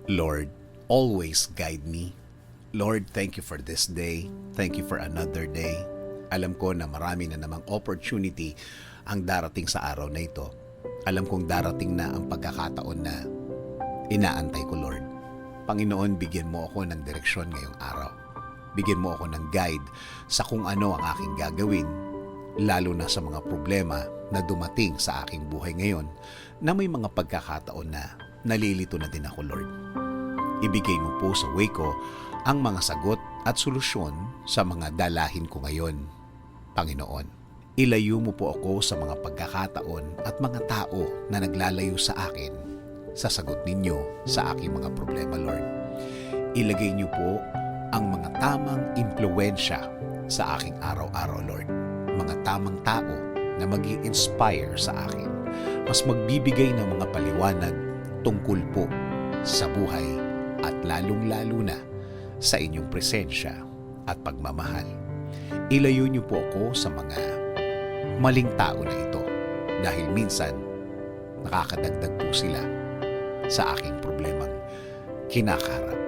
Lord, always guide me. Lord, thank you for this day. Thank you for another day. Alam ko na marami na namang opportunity ang darating sa araw na ito. Alam kong darating na ang pagkakataon na inaantay ko, Lord. Panginoon, bigyan mo ako ng direksyon ngayong araw. Bigyan mo ako ng guide sa kung ano ang aking gagawin, lalo na sa mga problema na dumating sa aking buhay ngayon na may mga pagkakataon na nalilito na din ako, Lord. Ibigay mo po sa way ko ang mga sagot at solusyon sa mga dalahin ko ngayon, Panginoon. Ilayo mo po ako sa mga pagkakataon at mga tao na naglalayo sa akin sa sagot ninyo sa aking mga problema, Lord. Ilagay niyo po ang mga tamang impluwensya sa aking araw-araw, Lord. Mga tamang tao na mag-i-inspire sa akin. Mas magbibigay ng mga paliwanag tungkol po sa buhay at lalong-lalo na sa inyong presensya at pagmamahal. Ilayo niyo po ako sa mga maling tao na ito dahil minsan nakakadagdag po sila sa aking problemang kinakaharap.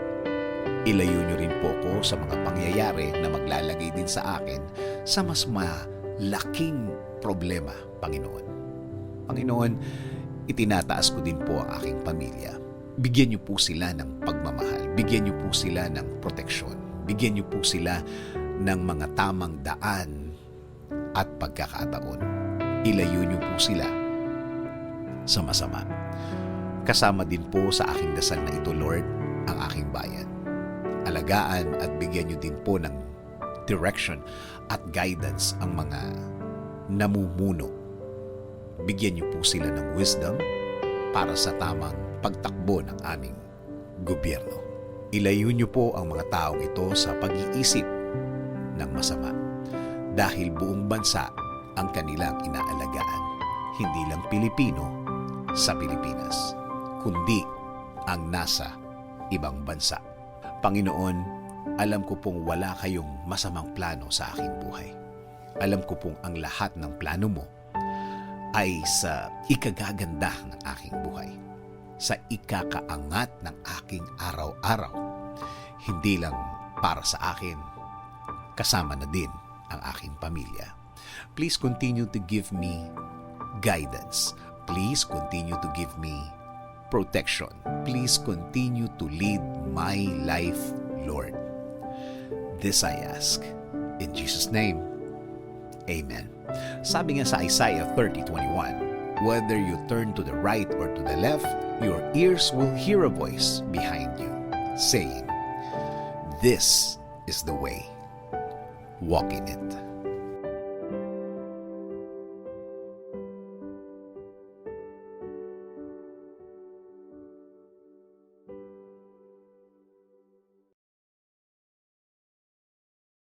Ilayo niyo rin po ako sa mga pangyayari na maglalagay din sa akin sa mas malaking problema, Panginoon. Panginoon, itinataas ko din po ang aking pamilya. Bigyan niyo po sila ng pagmamahal. Bigyan niyo po sila ng proteksyon. Bigyan niyo po sila ng mga tamang daan at pagkakataon. Ilayo niyo po sila sa masama. Kasama din po sa aking dasal na ito, Lord, ang aking bayan. Alagaan at bigyan niyo din po ng direction at guidance ang mga namumuno. Bigyan niyo po sila ng wisdom para sa tamang pagtakbo ng aming gobyerno. Ilayo niyo po ang mga taong ito sa pag-iisip ng masama dahil buong bansa ang kanilang inaalagaan. Hindi lang Pilipino sa Pilipinas, kundi ang nasa ibang bansa. Panginoon, alam ko pong wala kayong masamang plano sa aking buhay. Alam ko pong ang lahat ng plano mo ay sa ikagaganda ng aking buhay, sa ikakaangat ng aking araw-araw. Hindi lang para sa akin, kasama na din ang aking pamilya. Please continue to give me guidance. Please continue to give me protection. Please continue to lead my life, Lord. This I ask in Jesus' name. Amen. Sabi nga sa Isaiah 30:21, whether you turn to the right or to the left, your ears will hear a voice behind you, saying, "This is the way. Walk in it."